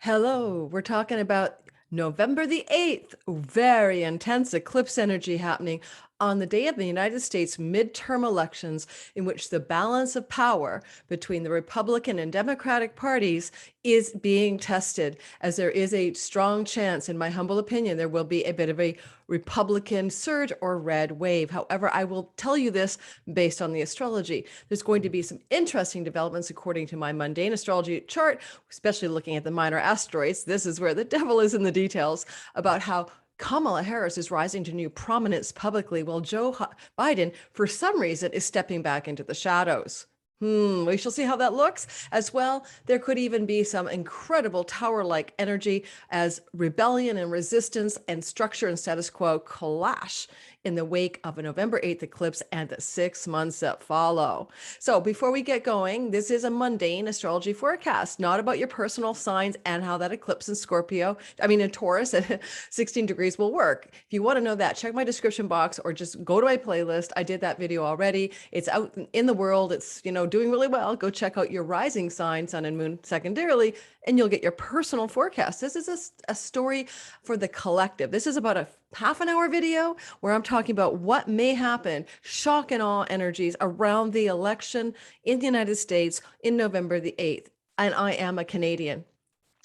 Hello, we're talking about November the 8th, very intense eclipse energy happening on the day of the United States midterm elections, in which the balance of power between the Republican and Democratic parties is being tested, as there is a strong chance, in my humble opinion, there will be a bit of a Republican surge or red wave. However, I will tell you this based on the astrology. There's going to be some interesting developments according to my mundane astrology chart, especially looking at the minor asteroids. This is where the devil is in the details, about how Kamala Harris is rising to new prominence publicly, while Joe Biden, for some reason, is stepping back into the shadows. We shall see how that looks. As well, there could even be some incredible tower-like energy as rebellion and resistance and structure and status quo clash in the wake of a November 8th eclipse and the 6 months that follow. So before we get going, this is a mundane astrology forecast, not about your personal signs and how that eclipse in Taurus at 16 degrees will work. If you want to know that, check my description box or just go to my playlist. I did that video already. It's out in the world. It's, doing really well. Go check out your rising sign, sun and moon secondarily, and you'll get your personal forecast. This is a story for the collective. This is about a half an hour video where I'm talking about what may happen, shock and awe energies around the election in the United States in November the 8th. And I am a Canadian,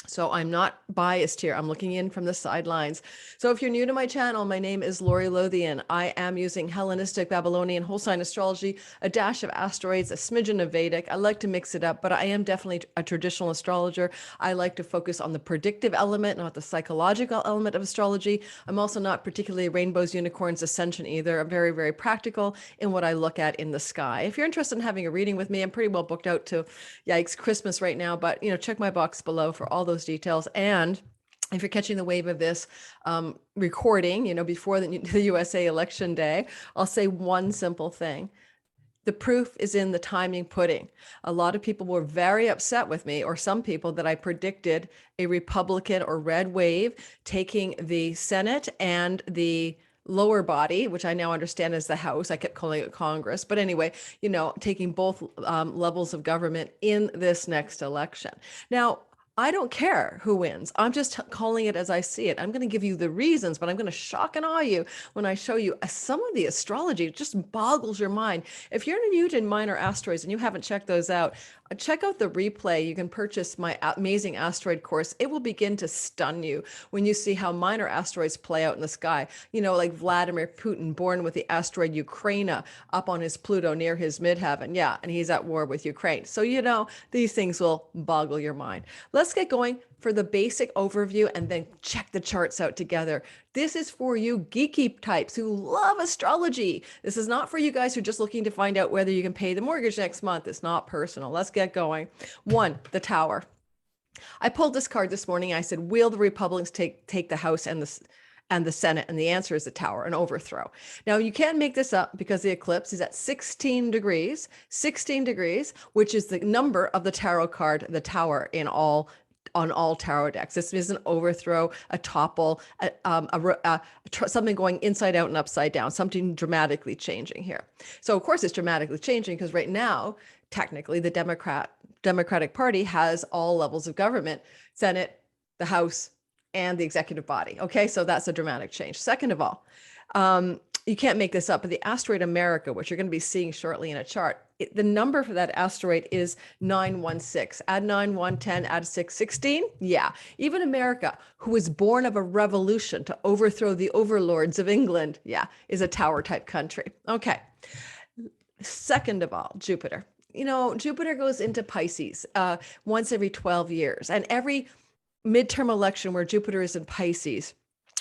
so I'm not biased here. I'm looking in from the sidelines. So if you're new to my channel, my name is Lori Lothian. I am using Hellenistic, Babylonian, whole sign astrology, a dash of asteroids, a smidgen of Vedic. I like to mix it up, but I am definitely a traditional astrologer. I like to focus on the predictive element, not the psychological element of astrology. I'm also not particularly rainbows, unicorns, ascension either. I'm very, very practical in what I look at in the sky. If you're interested in having a reading with me, I'm pretty well booked out to, yikes, Christmas right now, but check my box below for all those details. And if you're catching the wave of this recording, before the USA election day, I'll say one simple thing. The proof is in the timing pudding. A lot of people were very upset with me, or some people, that I predicted a Republican or red wave taking the Senate and the lower body, which I now understand as the House. I kept calling it Congress. But anyway, taking both levels of government in this next election. Now, I don't care who wins. I'm just calling it as I see it. I'm going to give you the reasons, but I'm going to shock and awe you when I show you some of the astrology. It just boggles your mind. If you're new to minor asteroids and you haven't checked those out, check out the replay. You can purchase my amazing asteroid course. It will begin to stun you when you see how minor asteroids play out in the sky. Like Vladimir Putin, born with the asteroid Ukraine up on his Pluto near his midheaven. Yeah, and he's at war with Ukraine. So, these things will boggle your mind. Let's get going for the basic overview and then check the charts out together. This is for you geeky types who love astrology. This is not for you guys who are just looking to find out whether you can pay the mortgage next month. It's not personal. Let's get going. 1, the Tower. I pulled this card this morning. I said, will the Republicans take the House and the Senate? And the answer is the Tower, an overthrow. Now, you can't make this up because the eclipse is at 16 degrees, which is the number of the tarot card, the Tower, on all tarot decks. This is an overthrow, a topple, something going inside out and upside down, something dramatically changing here. So of course it's dramatically changing because right now, technically, the Democratic Party has all levels of government, Senate, the House, and the executive body. Okay, so that's a dramatic change. Second of all, you can't make this up, but the asteroid America, which you're going to be seeing shortly in a chart, the number for that asteroid is 916. Add 9, 1, 10, add 6, 16. Yeah, even America, who was born of a revolution to overthrow the overlords of England, is a tower type country. Okay. Second of all, Jupiter. Jupiter goes into Pisces once every 12 years, and every midterm election where Jupiter is in Pisces,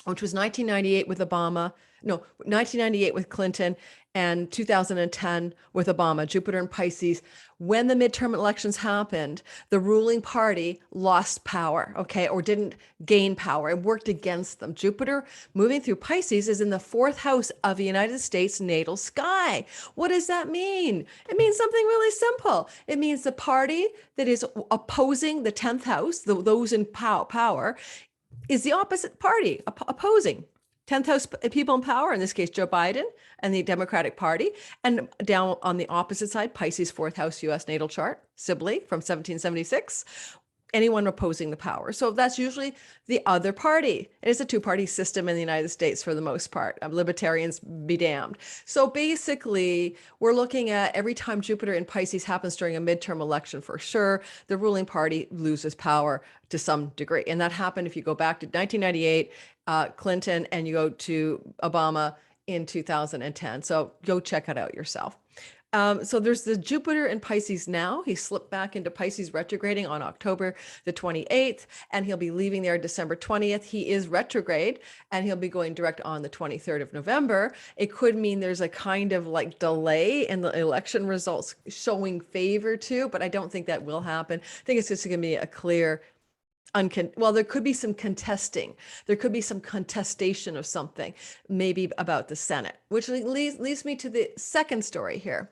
which was 1998 with Obama, 1998 with Clinton, and 2010 with Obama, Jupiter in Pisces. When the midterm elections happened, the ruling party lost power, okay, or didn't gain power. It worked against them. Jupiter moving through Pisces is in the 4th house of the United States natal sky. What does that mean? It means something really simple. It means the party that is opposing the 10th house, those in power, is the opposite party opposing 10th house people in power, in this case, Joe Biden and the Democratic Party. And down on the opposite side, Pisces 4th house US natal chart, Sibley from 1776. anyone opposing the power. So that's usually the other party. It's a two-party system in the United States for the most part. Libertarians be damned. So basically, we're looking at every time Jupiter in Pisces happens during a midterm election, for sure, the ruling party loses power to some degree. And that happened if you go back to 1998, Clinton, and you go to Obama in 2010. So go check it out yourself. So there's the Jupiter in Pisces now. He slipped back into Pisces retrograding on October the 28th, and he'll be leaving there December 20th. He is retrograde, and he'll be going direct on the 23rd of November. It could mean there's a kind of like delay in the election results showing favor to, but I don't think that will happen. I think it's just going to be a clear well, there could be some contesting. There could be some contestation of something, maybe about the Senate, which leads me to the second story here.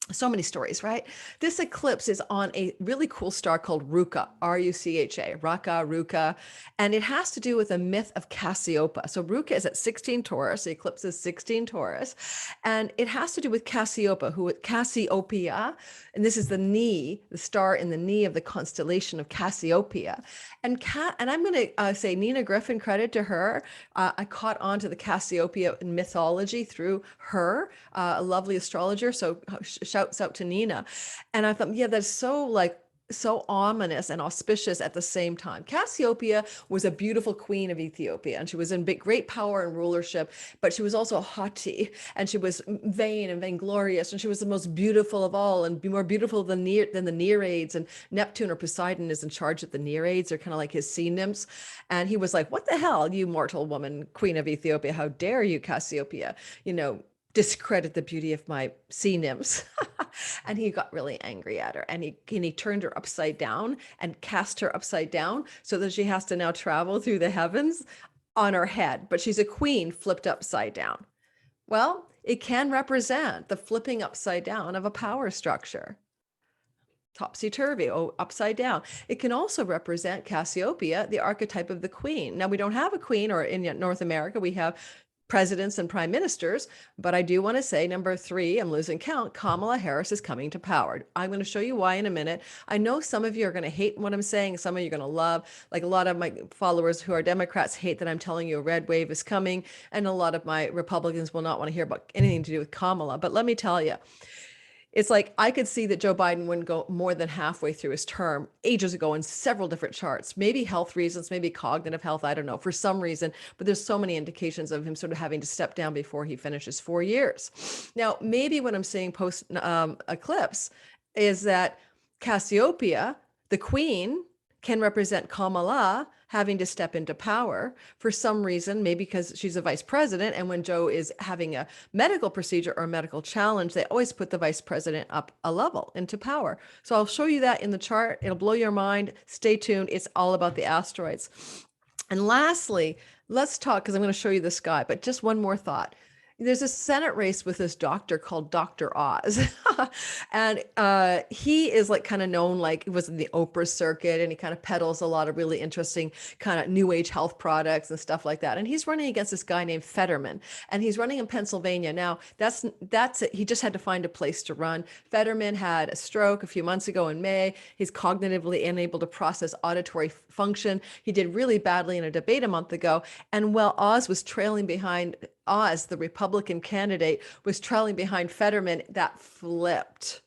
So many stories, right? This eclipse is on a really cool star called Ruca, R-U-C-H-A, Ruca, and it has to do with a myth of Cassiopeia. So Ruca is at 16 Taurus, the eclipse is 16 Taurus, and it has to do with Cassiopeia, and this is the knee, the star in the knee of the constellation of Cassiopeia. And I'm going to say Nina Griffin, credit to her. I caught on to the Cassiopeia mythology through her, a lovely astrologer. So shouts out to Nina. And I thought, yeah, that's so ominous and auspicious at the same time. Cassiopeia was a beautiful queen of Ethiopia, and she was in great power and rulership, but she was also haughty, and she was vain and vainglorious, and she was the most beautiful of all, and more beautiful than the Nereids. And Neptune or Poseidon is in charge of the Nereids. They're kind of like his sea nymphs. And he was like, what the hell, you mortal woman, queen of Ethiopia? How dare you, Cassiopeia, discredit the beauty of my sea nymphs. And he got really angry at her, and he turned her upside down and cast her upside down so that she has to now travel through the heavens on her head. But she's a queen flipped upside down. Well, it can represent the flipping upside down of a power structure. Topsy-turvy, upside down. It can also represent Cassiopeia, the archetype of the queen. Now, we don't have a queen, or in North America, we have presidents and prime ministers, but I do want to say, number 3, I'm losing count, Kamala Harris is coming to power. I'm going to show you why in a minute. I know some of you are going to hate what I'm saying. Some of you are going to love, like a lot of my followers who are Democrats hate that I'm telling you a red wave is coming. And a lot of my Republicans will not want to hear about anything to do with Kamala. But let me tell you, it's like I could see that Joe Biden wouldn't go more than halfway through his term ages ago in several different charts, maybe health reasons, maybe cognitive health, I don't know, for some reason, but there's so many indications of him sort of having to step down before he finishes 4 years. Now, maybe what I'm saying post eclipse is that Cassiopeia, the queen, can represent Kamala having to step into power for some reason, maybe because she's a vice president. And when Joe is having a medical procedure or a medical challenge, they always put the vice president up a level into power. So I'll show you that in the chart. It'll blow your mind. Stay tuned. It's all about the asteroids. And lastly, let's talk, because I'm going to show you the sky, but just one more thought. There's a Senate race with this doctor called Dr. Oz. And he is like kind of known, like he was in the Oprah circuit, and he kind of peddles a lot of really interesting kind of new age health products and stuff like that. And he's running against this guy named Fetterman, and he's running in Pennsylvania. Now that's it. He just had to find a place to run. Fetterman had a stroke a few months ago in May. He's cognitively unable to process auditory function. He did really badly in a debate a month ago. And while Oz was trailing behind, Oz, the Republican candidate, was trailing behind Fetterman, that flipped.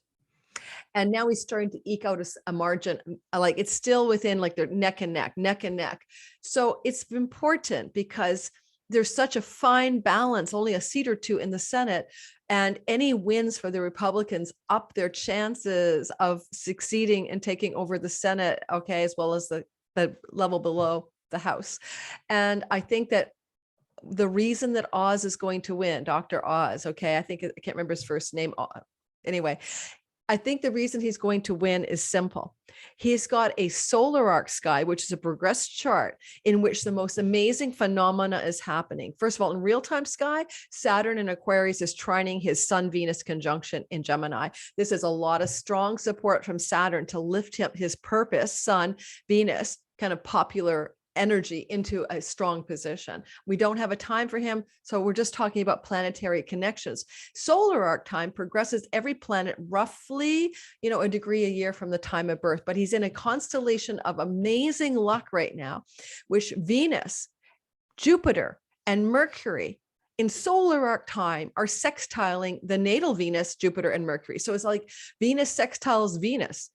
And now he's starting to eke out a margin, like it's still within like they're neck and neck. So it's important because there's such a fine balance, only a seat or two in the Senate, and any wins for the Republicans up their chances of succeeding and taking over the Senate, okay, as well as the level below the House. And I think that the reason that Oz is going to win, Dr. Oz, okay, I can't remember his first name. Anyway, I think the reason he's going to win is simple. He's got a solar arc sky, which is a progressed chart in which the most amazing phenomena is happening. First of all, in real-time sky, Saturn in Aquarius is trining his Sun-Venus conjunction in Gemini. This is a lot of strong support from Saturn to lift him, his purpose, Sun, Venus, kind of popular energy into a strong position. We don't have a time for him, so we're just talking about planetary connections. Solar arc time progresses every planet roughly, a degree a year from the time of birth, but he's in a constellation of amazing luck right now, which Venus, Jupiter, and Mercury in solar arc time are sextiling the natal Venus, Jupiter, and Mercury. So it's like Venus sextiles Venus.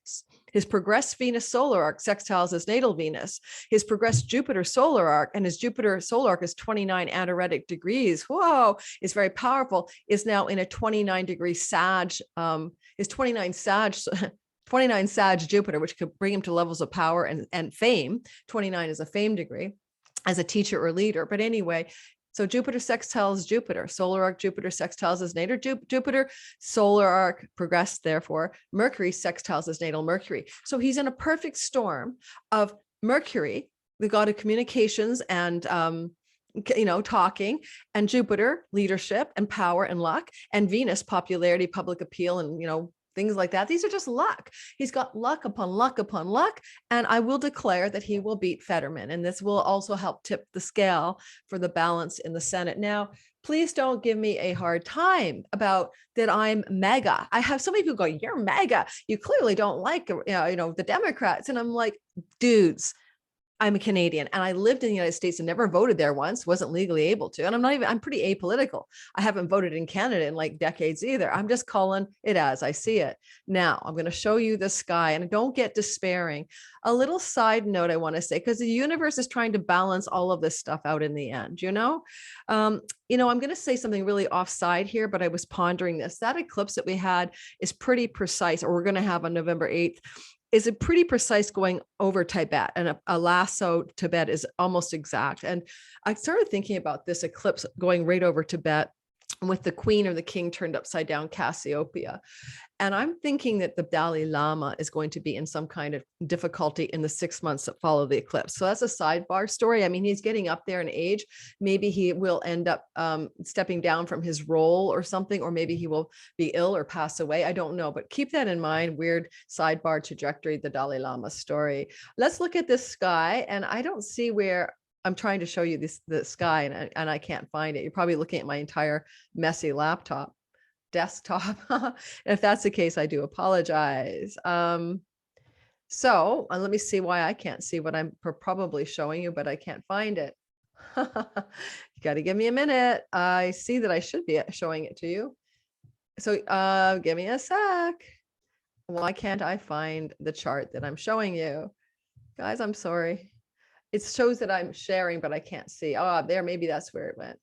His progressed Venus solar arc sextiles his natal Venus. His progressed Jupiter solar arc, and his Jupiter solar arc is 29 Aneretic degrees. Whoa, it's very powerful. Is now in a 29-degree Sag. Is 29 Sag Jupiter, which could bring him to levels of power and fame. 29 is a fame degree as a teacher or leader. But anyway, so Jupiter sextiles Jupiter, solar arc Jupiter sextiles his natal Jupiter, solar arc progressed, therefore, Mercury sextiles his natal Mercury. So he's in a perfect storm of Mercury, the god of communications and, talking, and Jupiter, leadership and power and luck, and Venus, popularity, public appeal, and, things like that. These are just luck. He's got luck upon luck upon luck. And I will declare that he will beat Fetterman. And this will also help tip the scale for the balance in the Senate. Now, please don't give me a hard time about that I'm MAGA. I have so many people go, you're MAGA. You clearly don't like, the Democrats. And I'm like, dudes, I'm a Canadian and I lived in the United States and never voted there once, wasn't legally able to. And I'm pretty apolitical. I haven't voted in Canada in like decades either. I'm just calling it as I see it. Now I'm going to show you the sky, and don't get despairing. A little side note I want to say, because the universe is trying to balance all of this stuff out in the end, I'm going to say something really offside here, but I was pondering this. That eclipse that we had is pretty precise, or we're going to have on November 8th. Is it pretty precise going over Tibet, and a lasso Tibet is almost exact. And I started thinking about this eclipse going right over Tibet with the queen or the king turned upside down, Cassiopeia. And I'm thinking that the Dalai Lama is going to be in some kind of difficulty in the 6 months that follow the eclipse. So that's a sidebar story. I mean, he's getting up there in age. Maybe he will end up stepping down from his role or something, or maybe he will be ill or pass away. I don't know, but keep that in mind. Weird sidebar trajectory, the Dalai Lama story. Let's look at this sky. And I don't see where I'm trying to show you the sky, and I can't find it. You're probably looking at my entire messy desktop. If that's the case, I do apologize. So let me see why I can't see what I'm probably showing you, but I can't find it. You got to give me a minute. I see that I should be showing it to you. So give me a sec. Why can't I find the chart that I'm showing you? Guys, I'm sorry. It shows that I'm sharing, but I can't see. Oh, there, maybe that's where it went.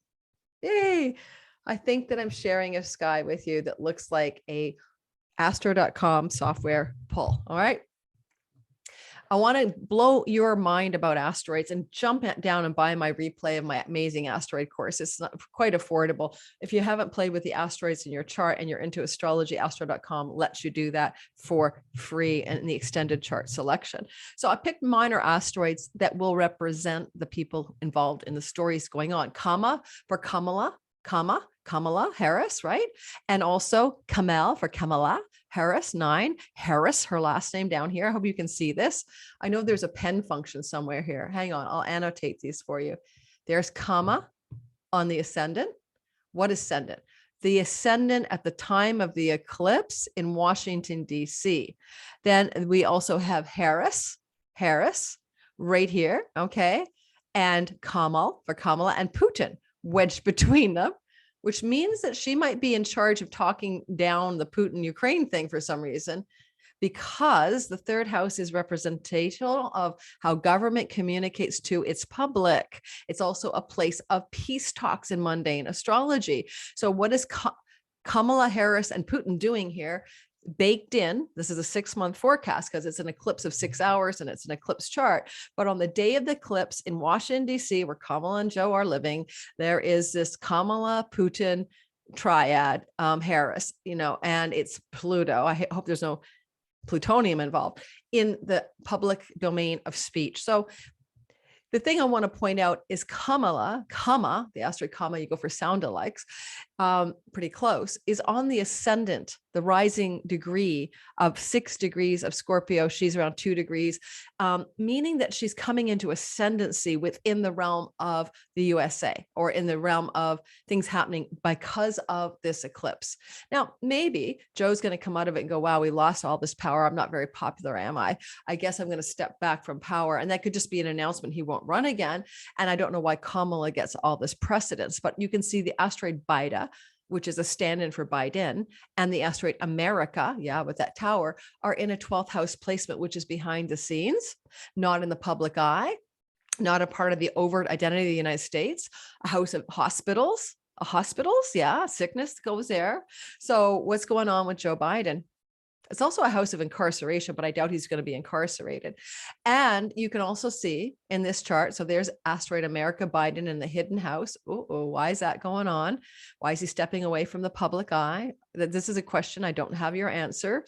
Yay. I think that I'm sharing a sky with you that looks like a astro.com software pull. All right. I want to blow your mind about asteroids and jump down and buy my replay of my amazing asteroid course. It's not quite affordable. If you haven't played with the asteroids in your chart and you're into astrology, astro.com lets you do that for free in the extended chart selection. So I picked minor asteroids that will represent the people involved in the stories going on. Kama for Kamala, Kamala Harris, right? And also Kamel for Kamala Harris, 9. Harris, her last name down here. I hope you can see this. I know there's a pen function somewhere here. Hang on, I'll annotate these for you. There's Kama on the ascendant. What ascendant? The ascendant at the time of the eclipse in Washington, D.C. Then we also have Harris right here, okay? And Kamal for Kamala, and Putin wedged between them, which means that she might be in charge of talking down the Putin-Ukraine thing for some reason, because the third house is representational of how government communicates to its public. It's also a place of peace talks in mundane astrology. So what is Kamala Harris and Putin doing here? Baked in, this is a 6-month forecast because it's an eclipse of 6 hours and it's an eclipse chart. But on the day of the eclipse in Washington, D.C., where Kamala and Joe are living, there is this Kamala Putin triad, Harris, and it's Pluto. I hope there's no plutonium involved in the public domain of speech. So the thing I want to point out is Kama, the asteroid Kama, you go for sound alikes, pretty close, is on the ascendant, the rising degree of 6 degrees of Scorpio. She's around 2 degrees, meaning that she's coming into ascendancy within the realm of the USA, or in the realm of things happening because of this eclipse. Now, maybe Joe's going to come out of it and go, wow, we lost all this power. I'm not very popular, am I? I guess I'm going to step back from power. And that could just be an announcement he won't run again. And I don't know why Kamala gets all this precedence, but you can see the asteroid Bida, which is a stand-in for Biden, and the asteroid America, yeah, with that tower, are in a 12th house placement, which is behind the scenes, not in the public eye, not a part of the overt identity of the United States, a house of hospitals, yeah, sickness goes there. So what's going on with Joe Biden? It's also a house of incarceration, but I doubt he's going to be incarcerated. And you can also see in this chart, so there's asteroid America, Biden in the hidden house. Oh, why is that going on? Why is he stepping away from the public eye? This is a question I don't have your answer.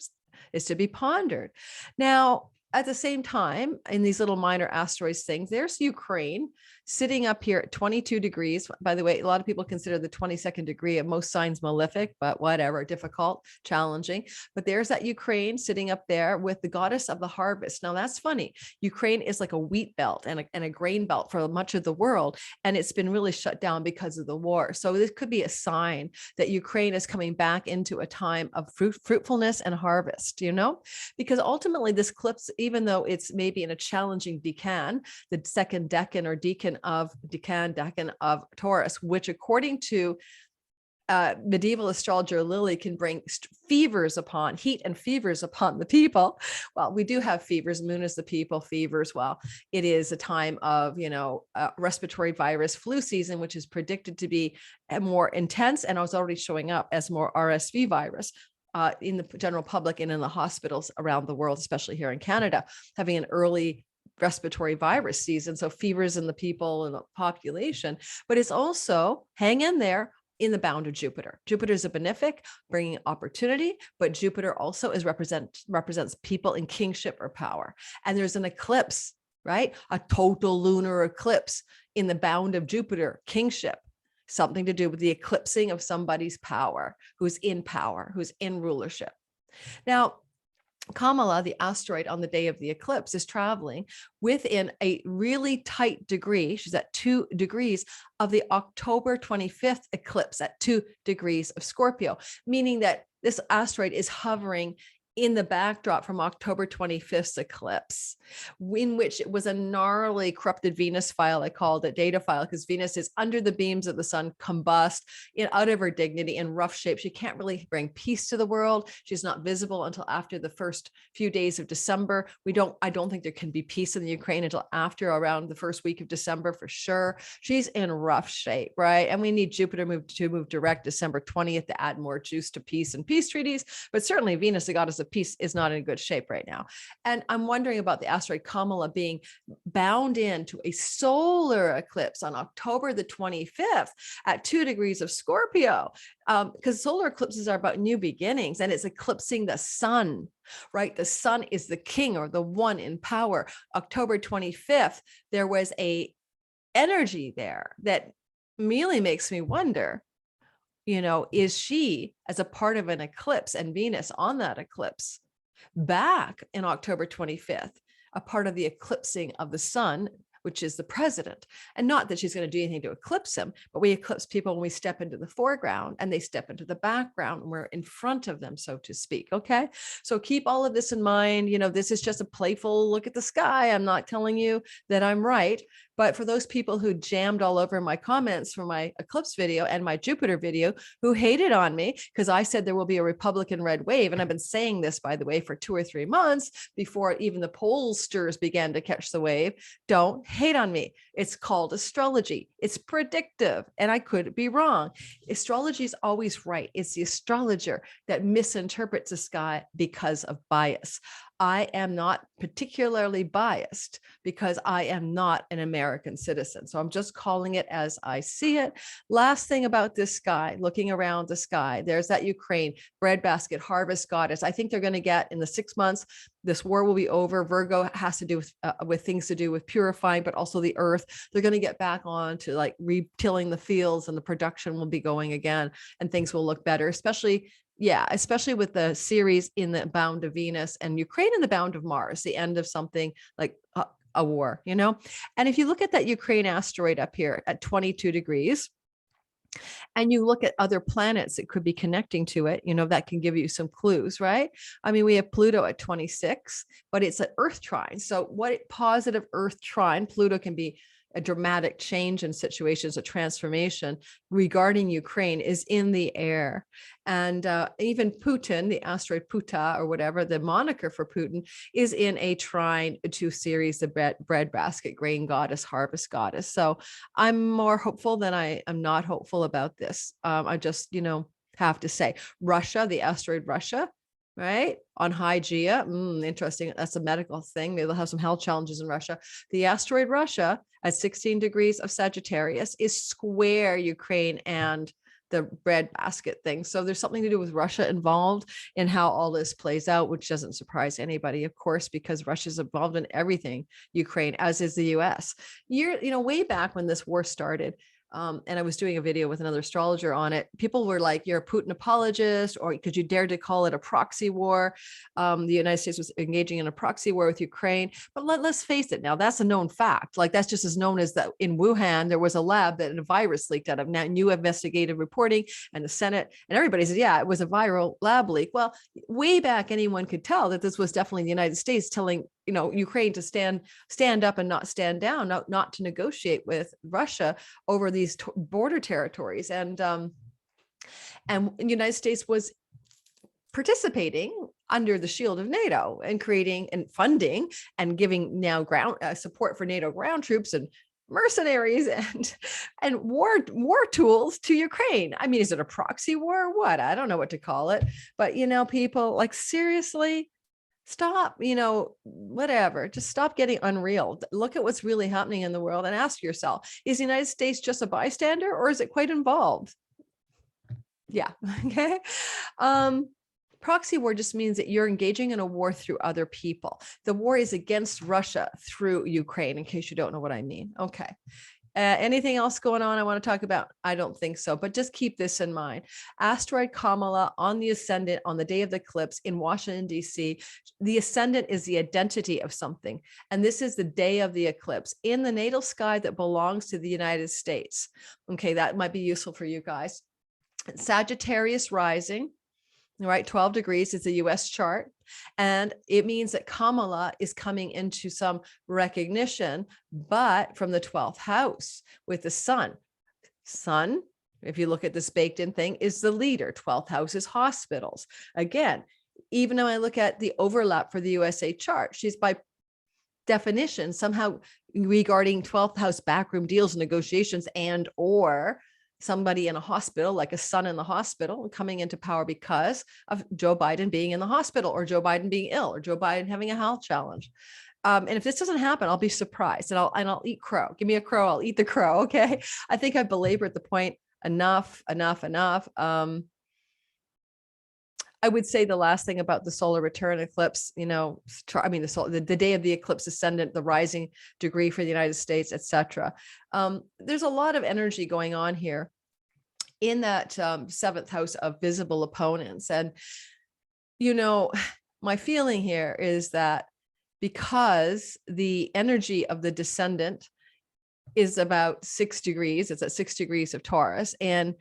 Is to be pondered. Now, at the same time, in these little minor asteroids things, there's Ukraine sitting up here at 22 degrees. By the way, a lot of people consider the 22nd degree of most signs malefic, but whatever, difficult, challenging. But there's that Ukraine sitting up there with the goddess of the harvest. Now, that's funny. Ukraine is like a wheat belt and a grain belt for much of the world, and it's been really shut down because of the war. So this could be a sign that Ukraine is coming back into a time of fruitfulness and harvest, you know, because ultimately this eclipse, even though it's maybe in a challenging decan, the second decan or decan of Taurus, which according to medieval astrologer Lily can bring fevers upon heat and fevers upon the people. Well, we do have fevers. Moon is the people, fevers. Well, it is a time of, respiratory virus flu season, which is predicted to be more intense and is already showing up as more RSV virus. In the general public and in the hospitals around the world, especially here in Canada, having an early respiratory virus season. So fevers in the people and the population, but it's also, hang in there, in the bound of Jupiter. Jupiter is a benefic, bringing opportunity, but Jupiter also represents people in kingship or power. And there's an eclipse, right? A total lunar eclipse in the bound of Jupiter, kingship. Something to do with the eclipsing of somebody's power, who's in rulership. Now, Kamala, the asteroid on the day of the eclipse, is traveling within a really tight degree. She's at 2 degrees of the October 25th eclipse at 2 degrees of Scorpio, meaning that this asteroid is hovering in the backdrop from October 25th's eclipse, in which it was a gnarly corrupted Venus file. I called it data file because Venus is under the beams of the sun, combust, out of her dignity, in rough shape. She can't really bring peace to the world. She's not visible until after the first few days of December. I don't think there can be peace in the Ukraine until after around the first week of December for sure. She's in rough shape, right? And we need Jupiter to move direct December 20th to add more juice to peace and peace treaties. But certainly Venus, the goddess of peace, is not in good shape right now. And I'm wondering about the asteroid Kamala being bound into a solar eclipse on October the 25th at 2 degrees of Scorpio, because solar eclipses are about new beginnings, and it's eclipsing the sun, right? The sun is the king or the one in power. October 25th, there was a energy there that really makes me wonder, is she, as a part of an eclipse and Venus on that eclipse, back in October 25th, a part of the eclipsing of the sun, which is the president? And not that she's going to do anything to eclipse him, but we eclipse people when we step into the foreground and they step into the background and we're in front of them, so to speak. Okay. So keep all of this in mind. This is just a playful look at the sky. I'm not telling you that I'm right. But for those people who jammed all over my comments for my eclipse video and my Jupiter video, who hated on me because I said there will be a Republican red wave, and I've been saying this, by the way, for 2 or 3 months before even the pollsters began to catch the wave, don't hate on me. It's called astrology. It's predictive, and I could be wrong. Astrology is always right. It's the astrologer that misinterprets the sky because of bias. I am not particularly biased because I am not an American citizen. So I'm just calling it as I see it. Last thing about this sky, looking around the sky, there's that Ukraine breadbasket harvest goddess. I think they're going to get in the 6 months, this war will be over. Virgo has to do with things to do with purifying, but also the earth. They're going to get back on to like retilling the fields, and the production will be going again, and things will look better, especially with the series in the bound of Venus and Ukraine in the bound of Mars, the end of something like a war, you know? And if you look at that Ukraine asteroid up here at 22 degrees, and you look at other planets that could be connecting to it, you know, that can give you some clues, right? I mean, we have Pluto at 26, but it's an Earth trine. So what positive Earth trine, Pluto can be a dramatic change in situations, a transformation regarding Ukraine, is in the air. And even Putin, the asteroid Puta or whatever, the moniker for Putin, is in a trine to Ceres, the breadbasket, grain goddess, harvest goddess. So I'm more hopeful than I am not hopeful about this. I just, you know, have to say, Russia, the asteroid Russia, right? On Hygeia, interesting. That's a medical thing. Maybe they'll have some health challenges in Russia. The asteroid Russia at 16 degrees of Sagittarius is square Ukraine and the breadbasket thing. So there's something to do with Russia involved in how all this plays out, which doesn't surprise anybody, of course, because Russia's involved in everything Ukraine, as is the US. You know, way back when this war started, and I was doing a video with another astrologer on it, people were like, you're a Putin apologist, or could you dare to call it a proxy war? The United States was engaging in a proxy war with Ukraine. But let's face it now, that's a known fact. Like, that's just as known as that in Wuhan, there was a lab that a virus leaked out of. Now, new investigative reporting, and the Senate and everybody says, yeah, it was a viral lab leak. Well, way back, anyone could tell that this was definitely the United States telling, you know, Ukraine to stand up and not stand down, not to negotiate with Russia over these border territories. And the United States was participating under the shield of NATO and creating and funding and giving now ground support for NATO ground troops and mercenaries and war tools to Ukraine. I mean, is it a proxy war or what? I don't know what to call it. But, you know, people, like, seriously, stop, you know, whatever, just stop getting unreal. Look at what's really happening in the world and ask yourself, is the United States just a bystander, or is it quite involved? Yeah. Okay. Proxy war just means that you're engaging in a war through other people. The war is against Russia through Ukraine, in case you don't know what I mean. Okay. Anything else going on I want to talk about? I don't think so, but just keep this in mind. Asteroid Kamala on the ascendant on the day of the eclipse in Washington, D.C. The ascendant is the identity of something. And this is the day of the eclipse in the natal sky that belongs to the United States. Okay, that might be useful for you guys. Sagittarius rising. Right, 12 degrees is the US chart. And it means that Kamala is coming into some recognition, but from the 12th house with the sun. Sun, if you look at this baked in thing, is the leader. 12th house is hospitals. Again, even though I look at the overlap for the USA chart, she's by definition somehow regarding 12th house backroom deals, negotiations, and or somebody in a hospital, like a son in the hospital, coming into power because of Joe Biden being in the hospital, or Joe Biden being ill, or Joe Biden having a health challenge. And if this doesn't happen, I'll be surprised, and I'll eat crow. Give me a crow, I'll eat the crow. Okay. I think I've belabored the point enough. I would say the last thing about the solar return eclipse, you know, I mean, the day of the eclipse ascendant, the rising degree for the United States, etc. There's a lot of energy going on here in that 7th house of visible opponents. And, you know, my feeling here is that because the energy of the descendant is about 6 degrees, it's at 6 degrees of Taurus, and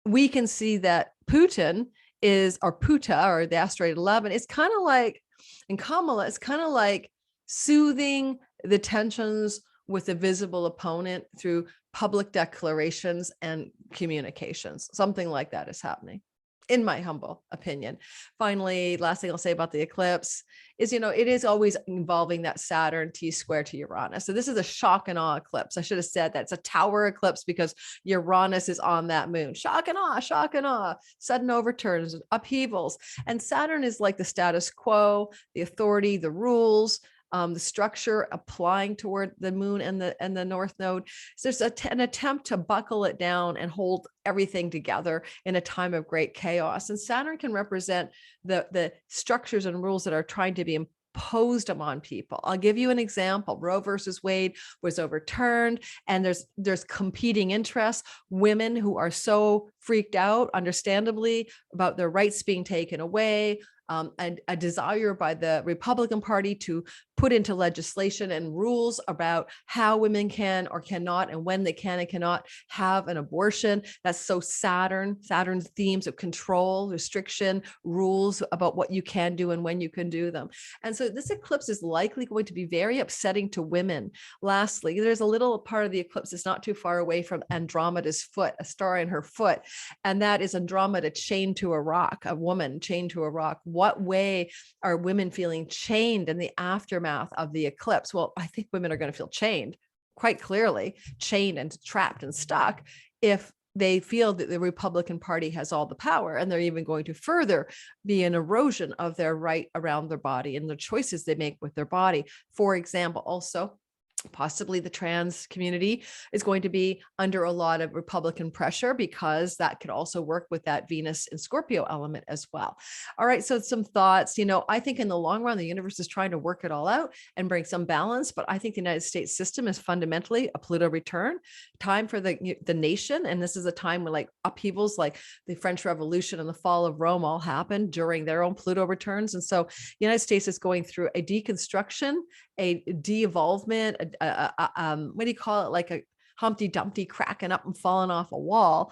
we can see that Putin is, or Puta, or the asteroid 11, it's kind of like, in Kamala, it's kind of like soothing the tensions with a visible opponent through public declarations and communications. Something like that is happening. in my humble opinion. Finally, last thing I'll say about the eclipse is, it is always involving that Saturn T-square to Uranus. So this is a shock and awe eclipse. I should have said that it's a tower eclipse because Uranus is on that moon. Shock and awe, sudden overturns, upheavals. And Saturn is like the status quo, the authority, the rules, the structure applying toward the moon and the north node. So there's an attempt to buckle it down and hold everything together in a time of great chaos. And Saturn can represent the structures and rules that are trying to be imposed upon people. I'll give you an example. Roe versus Wade was overturned, and there's competing interests. Women who are so freaked out, understandably, about their rights being taken away, and a desire by the Republican Party to put into legislation and rules about how women can or cannot, and when they can and cannot have an abortion. That's so Saturn's themes of control, restriction, rules about what you can do and when you can do them. And so this eclipse is likely going to be very upsetting to women. Lastly, there's a little part of the eclipse that's not too far away from Andromeda's foot, a star in her foot. And that is Andromeda chained to a rock, a woman chained to a rock. What way are women feeling chained in the aftermath of the eclipse? Well, I think women are going to feel chained, quite clearly, chained and trapped and stuck, if they feel that the Republican Party has all the power, and they're even going to further be an erosion of their right around their body and the choices they make with their body. For example, also, possibly the trans community is going to be under a lot of Republican pressure, because that could also work with that Venus and Scorpio element as well. All right, so some thoughts. I think in the long run, the universe is trying to work it all out and bring some balance, but I think the United States system is fundamentally a Pluto return time for the nation. And this is a time when upheavals like the French Revolution and the fall of Rome all happened during their own Pluto returns. And so the United States is going through a deconstruction, a de-evolvement, what do you call it? Like a Humpty Dumpty cracking up and falling off a wall.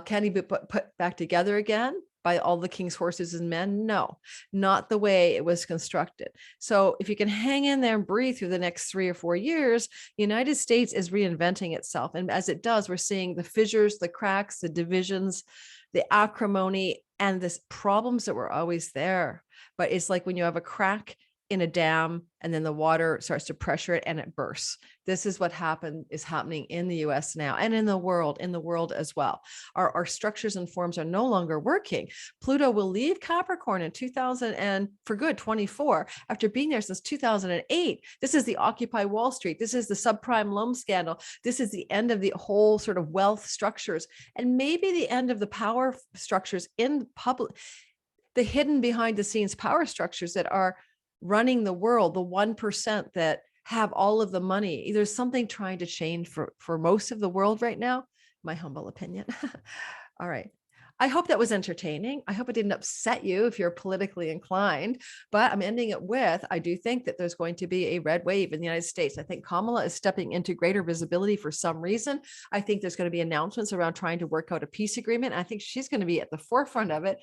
Can he be put back together again by all the king's horses and men? No, not the way it was constructed. So if you can hang in there and breathe through the next 3 or 4 years, the United States is reinventing itself. And as it does, we're seeing the fissures, the cracks, the divisions, the acrimony, and the problems that were always there. But it's like when you have a crack in a dam and then the water starts to pressure it and it bursts. This is what is happening in the US now, and in the world as well. Our structures and forms are no longer working. Pluto will leave Capricorn in 2024 after being there since 2008. This is the Occupy Wall Street. This is the subprime loan scandal. This is the end of the whole sort of wealth structures, and maybe the end of the power structures in public, the hidden behind the scenes power structures that are running the world, the 1% that have all of the money. There's something trying to change for most of the world right now, my humble opinion. All right. I hope that was entertaining. I hope it didn't upset you if you're politically inclined, but I'm ending it with, I do think that there's going to be a red wave in the United States. I think Kamala is stepping into greater visibility for some reason. I think there's going to be announcements around trying to work out a peace agreement. I think she's going to be at the forefront of it,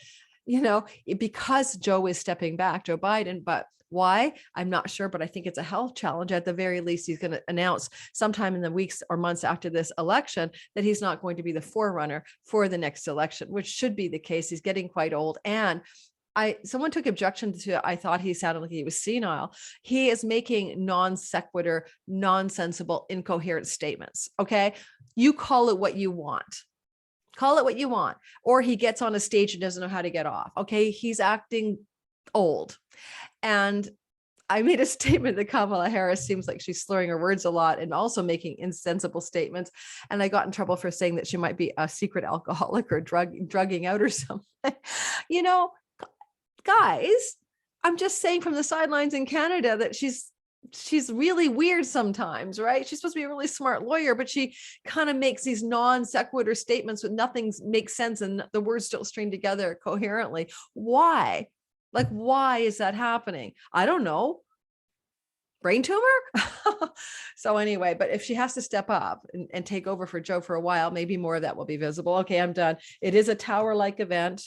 because Joe is stepping back, Joe Biden, but why? I'm not sure, but I think it's a health challenge. At the very least, he's going to announce sometime in the weeks or months after this election that he's not going to be the forerunner for the next election, which should be the case. He's getting quite old. And someone took objection to, I thought he sounded like he was senile. He is making non sequitur, nonsensible, incoherent statements. Okay. You call it what you want. Call it what you want. Or he gets on a stage and doesn't know how to get off. Okay. He's acting old. And I made a statement that Kamala Harris seems like she's slurring her words a lot and also making insensible statements. And I got in trouble for saying that she might be a secret alcoholic or drugging out or something. Guys, I'm just saying from the sidelines in Canada that she's really weird sometimes, right? She's supposed to be a really smart lawyer, but she kind of makes these non sequitur statements with nothing makes sense and the words don't string together coherently. Why? Why is that happening? I don't know. Brain tumor? So anyway, but if she has to step up and take over for Joe for a while, maybe more of that will be visible. Okay, I'm done. It is a tower-like event.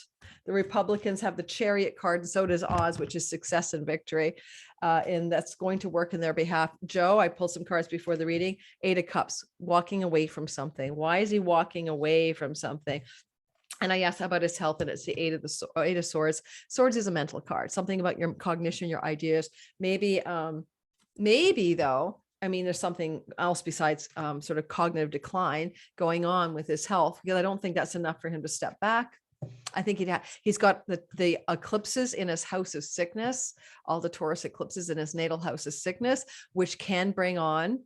The Republicans have the chariot card, and so does Oz, which is success and victory. And that's going to work in their behalf. Joe, I pulled some cards before the reading. 8 of Cups, walking away from something. Why is he walking away from something? And I asked about his health, and it's the Eight of Swords. Swords is a mental card, something about your cognition, your ideas. Maybe though, I mean, there's something else besides sort of cognitive decline going on with his health, because I don't think that's enough for him to step back. I think he's got the eclipses in his house of sickness, all the Taurus eclipses in his natal house of sickness, which can bring on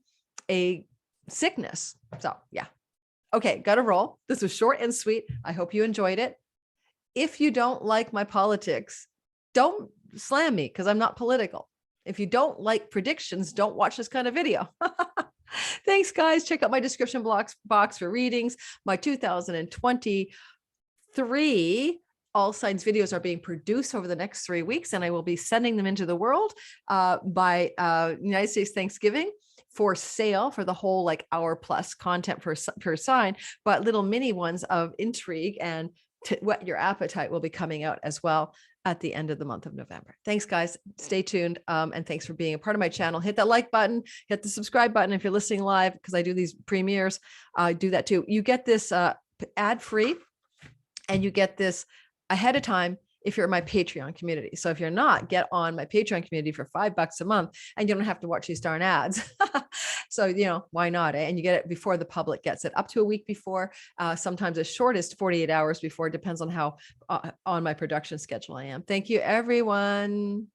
a sickness. So yeah. Okay, got to roll. This was short and sweet. I hope you enjoyed it. If you don't like my politics, don't slam me because I'm not political. If you don't like predictions, don't watch this kind of video. Thanks, guys. Check out my description box for readings. My 2023 all signs videos are being produced over the next 3 weeks, and I will be sending them into the world by United States Thanksgiving, for sale for the whole like hour plus content per sign, but little mini ones of intrigue and to whet your appetite will be coming out as well at the end of the month of November. Thanks, guys. Stay tuned. And thanks for being a part of my channel. Hit that like button, hit the subscribe button if you're listening live, because I do these premieres. I do that too. You get this ad free, and you get this ahead of time if you're in my Patreon community. So if you're not, get on my Patreon community for $5 a month, and you don't have to watch these darn ads. So, why not? And you get it before the public gets it, up to a week before, sometimes as short as 48 hours before. It depends on how on my production schedule I am. Thank you, everyone.